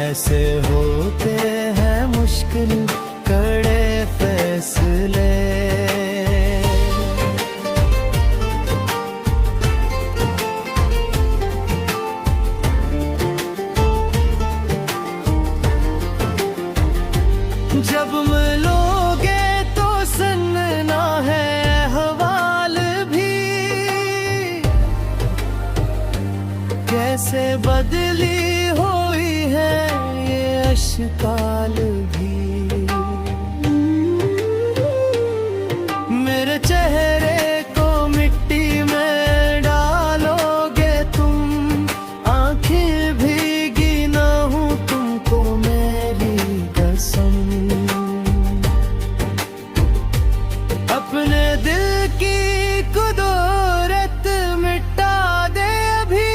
कैसे होते हैं मुश्किल कड़े फैसले। जब मिलोगे तो सुनना है अहवाल भी, कैसे बदली हुई है ये अशकाल भी। मेरे चेहरे को मिट्टी में डालोगे तुम, आंखें भीगी ना हूं तुमको मेरी कसम। अपने दिल की कुदरत मिटा दे अभी,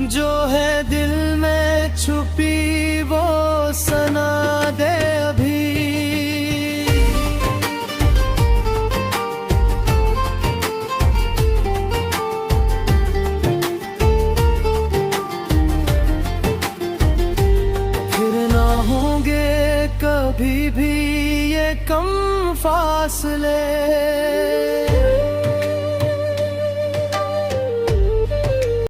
जो है दिल में छुपी वो सना दे अभी। फिर ना होंगे कभी भी ये कम फासले।